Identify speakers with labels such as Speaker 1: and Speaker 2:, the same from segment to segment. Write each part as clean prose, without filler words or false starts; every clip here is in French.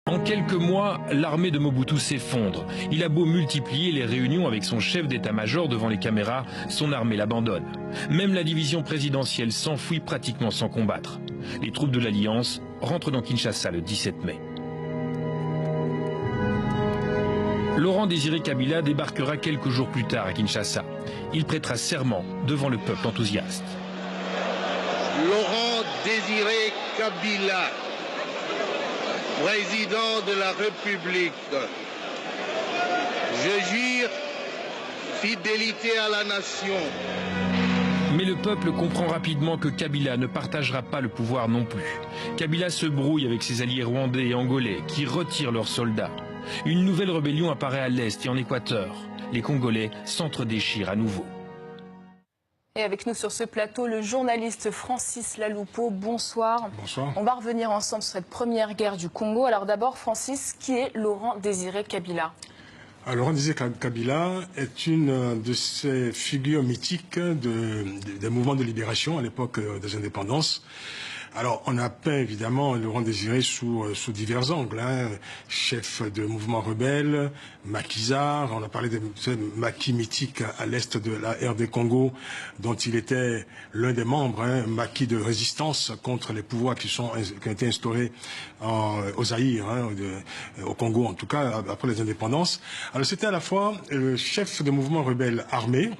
Speaker 1: En quelques mois, l'armée de Mobutu s'effondre. Il a beau multiplier les réunions avec son chef d'état-major devant les caméras, son armée l'abandonne. Même la division présidentielle s'enfuit pratiquement sans combattre. Les troupes de l'Alliance rentrent dans Kinshasa le 17 mai. Laurent Désiré Kabila débarquera quelques jours plus tard à Kinshasa. Il prêtera serment devant le peuple enthousiaste.
Speaker 2: Laurent Désiré Kabila, président de la République, je jure fidélité à la nation.
Speaker 1: Mais le peuple comprend rapidement que Kabila ne partagera pas le pouvoir non plus. Kabila se brouille avec ses alliés rwandais et angolais qui retirent leurs soldats. Une nouvelle rébellion apparaît à l'Est et en Équateur. Les Congolais s'entre-déchirent à nouveau.
Speaker 3: Et avec nous sur ce plateau, le journaliste Francis Laloupeau. Bonsoir.
Speaker 4: Bonsoir.
Speaker 3: On va revenir ensemble sur cette première guerre du Congo. Alors d'abord, Francis, qui est Laurent Désiré Kabila?
Speaker 4: Laurent Désiré Kabila est une de ces figures mythiques des mouvements de libération à l'époque des indépendances. Alors, on a peint évidemment Laurent Désiré sous divers angles, hein. Chef de mouvement rebelle, maquisard, on a parlé des maquis mythiques à l'est de la RD Congo, dont il était l'un des membres, hein, maquis de résistance contre les pouvoirs qui ont été instaurés au Zaïre, hein, au Congo en tout cas, après les indépendances. Alors, c'était à la fois le chef de mouvement rebelle armé,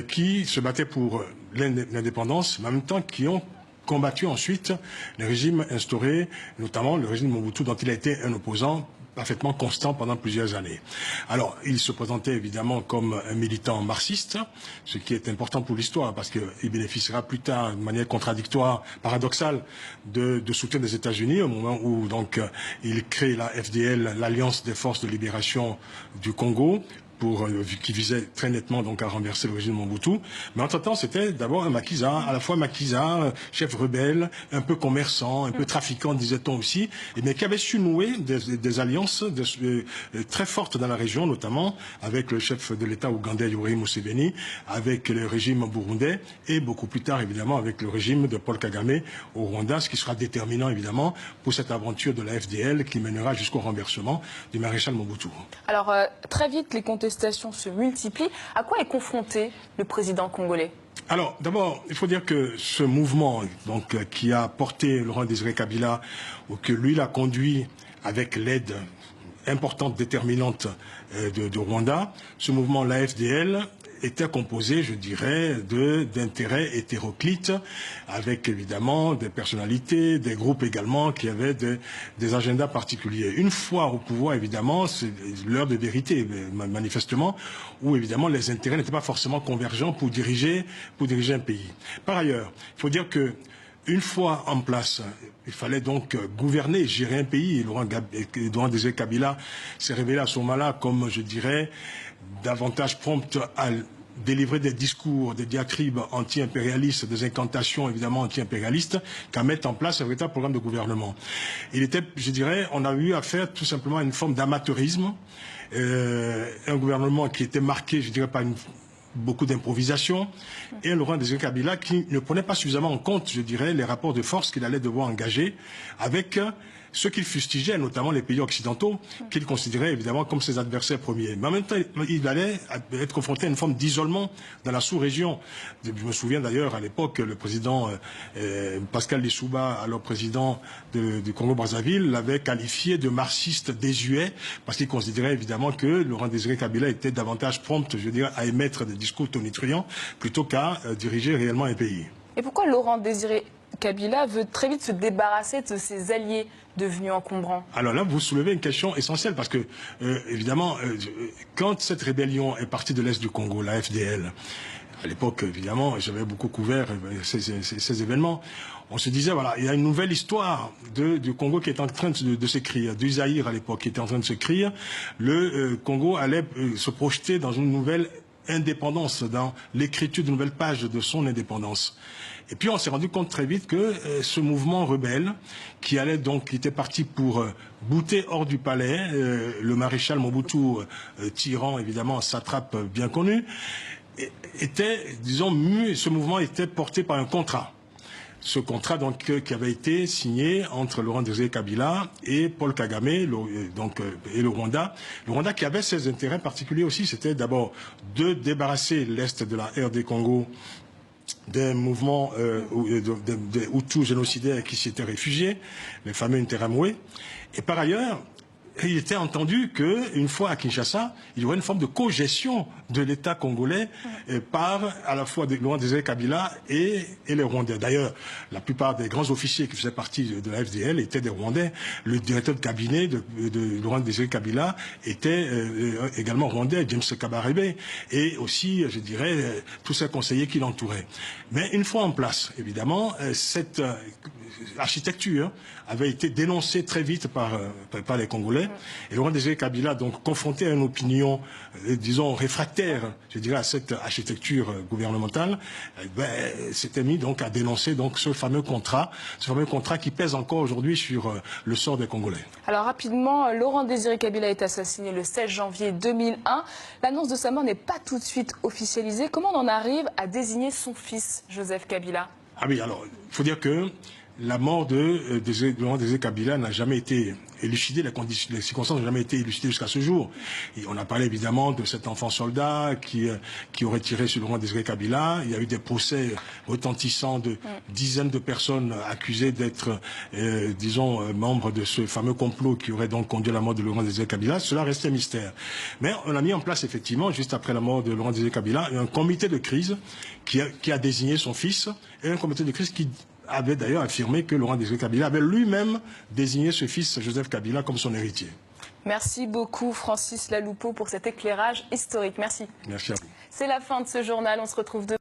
Speaker 4: qui se battait pour l'indépendance, mais en même temps qui ont combattu ensuite les régimes instaurés, notamment le régime de Mobutu, dont il a été un opposant parfaitement constant pendant plusieurs années. Alors, il se présentait évidemment comme un militant marxiste, ce qui est important pour l'histoire, parce qu'il bénéficiera plus tard, de manière contradictoire, paradoxale, de soutien des États-Unis, au moment où donc il crée la FDL, l'Alliance des forces de libération du Congo, qui visait très nettement donc à renverser le régime de Mobutu. Mais entre-temps, c'était d'abord un maquisard, à la fois maquisard, chef rebelle, un peu commerçant, un peu trafiquant, disait-on aussi, mais qui avait su nouer des alliances très fortes dans la région, notamment avec le chef de l'État ougandais, Yoweri Museveni, avec le régime burundais, et beaucoup plus tard, évidemment, avec le régime de Paul Kagame au Rwanda, ce qui sera déterminant, évidemment, pour cette aventure de la FDL qui mènera jusqu'au renversement du maréchal Mobutu.
Speaker 3: Alors, très vite, les contestations se multiplient. À quoi est confronté le président congolais?
Speaker 4: Alors, d'abord, il faut dire que ce mouvement donc, qui a porté Laurent Désiré Kabila, ou que lui l'a conduit avec l'aide importante, déterminante de Rwanda, ce mouvement, la FDL, était composé, je dirais, d'intérêts hétéroclites, avec évidemment des personnalités, des groupes également qui avaient des agendas particuliers. Une fois au pouvoir, évidemment, c'est l'heure de vérité, manifestement, où évidemment les intérêts n'étaient pas forcément convergents pour diriger un pays. Par ailleurs, il faut dire que une fois en place, il fallait donc gouverner, gérer un pays. Laurent Désiré Kabila s'est révélé à ce moment-là comme, je dirais, davantage prompt à délivrer des discours, des diatribes anti-impérialistes, des incantations évidemment anti-impérialistes, qu'à mettre en place un véritable programme de gouvernement. Il était, je dirais, on a eu affaire tout simplement à une forme d'amateurisme, un gouvernement qui était marqué, je dirais, par beaucoup d'improvisation, et Laurent Désiré Kabila qui ne prenait pas suffisamment en compte, je dirais, les rapports de force qu'il allait devoir engager avec ceux qu'il fustigeait, notamment les pays occidentaux, qu'il considérait évidemment comme ses adversaires premiers. Mais en même temps, il allait être confronté à une forme d'isolement dans la sous-région. Je me souviens d'ailleurs à l'époque, le président Pascal Lissouba, alors président du Congo-Brazzaville, l'avait qualifié de marxiste désuet, parce qu'il considérait évidemment que Laurent Désiré Kabila était davantage prompt, je dirais, à émettre des discours tonitruants plutôt qu'à diriger réellement un pays.
Speaker 3: Et pourquoi Laurent Désiré Kabila veut très vite se débarrasser de ses alliés devenus encombrants?
Speaker 4: Alors là, vous soulevez une question essentielle parce que, évidemment, quand cette rébellion est partie de l'Est du Congo, la FDL, à l'époque, évidemment, j'avais beaucoup couvert ces événements, on se disait, voilà, il y a une nouvelle histoire du Congo qui est en train de s'écrire, du Zaïre à l'époque qui était en train de s'écrire. Le Congo allait se projeter dans une nouvelle indépendance, dans l'écriture d'une nouvelle page de son indépendance. Et puis on s'est rendu compte très vite que ce mouvement rebelle, qui était parti pour bouter hors du palais, le maréchal Mobutu, tyran évidemment, satrape bien connu, était, disons, ce mouvement était porté par un contrat. ce contrat donc, qui avait été signé entre Laurent Désiré Kabila et Paul Kagame et le Rwanda. Le Rwanda qui avait ses intérêts particuliers aussi, c'était d'abord de débarrasser l'Est de la RD Congo des mouvements de Hutus génocidaires qui s'y étaient réfugiés, les fameux Interamwe. Et par ailleurs, il était entendu qu'une fois à Kinshasa, il y aurait une forme de co-gestion de l'État congolais par à la fois Laurent Désiré Kabila et les Rwandais. D'ailleurs, la plupart des grands officiers qui faisaient partie de la FDL étaient des Rwandais. Le directeur de cabinet de Laurent Désiré Kabila était également rwandais, James Kabarebe, et aussi, je dirais, tous ces conseillers qui l'entouraient. Mais une fois en place, évidemment, cette architecture avait été dénoncée très vite par les Congolais. Et Laurent Désiré Kabila, donc confronté à une opinion, disons, réfractaire, je dirais, à cette architecture gouvernementale, s'était mis donc à dénoncer donc ce fameux contrat qui pèse encore aujourd'hui sur le sort des Congolais.
Speaker 3: Alors rapidement, Laurent Désiré Kabila est assassiné le 16 janvier 2001. L'annonce de sa mort n'est pas tout de suite officialisée. Comment on en arrive à désigner son fils, Joseph Kabila?
Speaker 4: Ah oui, alors, il faut dire que la mort de Laurent Désiré Kabila n'a jamais été élucidée, les circonstances n'ont jamais été élucidées jusqu'à ce jour. Et on a parlé évidemment de cet enfant soldat qui aurait tiré sur Laurent Désiré Kabila. Il y a eu des procès retentissants de dizaines de personnes accusées d'être, disons, membres de ce fameux complot qui aurait donc conduit à la mort de Laurent Désiré Kabila. Cela restait mystère. Mais on a mis en place effectivement, juste après la mort de Laurent Désiré Kabila, un comité de crise qui a désigné son fils, et un comité de crise qui avait d'ailleurs affirmé que Laurent Désiré Kabila avait lui-même désigné ce fils, Joseph Kabila, comme son héritier.
Speaker 3: Merci beaucoup Francis Laloupeau pour cet éclairage historique. Merci.
Speaker 4: Merci à vous.
Speaker 3: C'est la fin de ce journal. On se retrouve demain.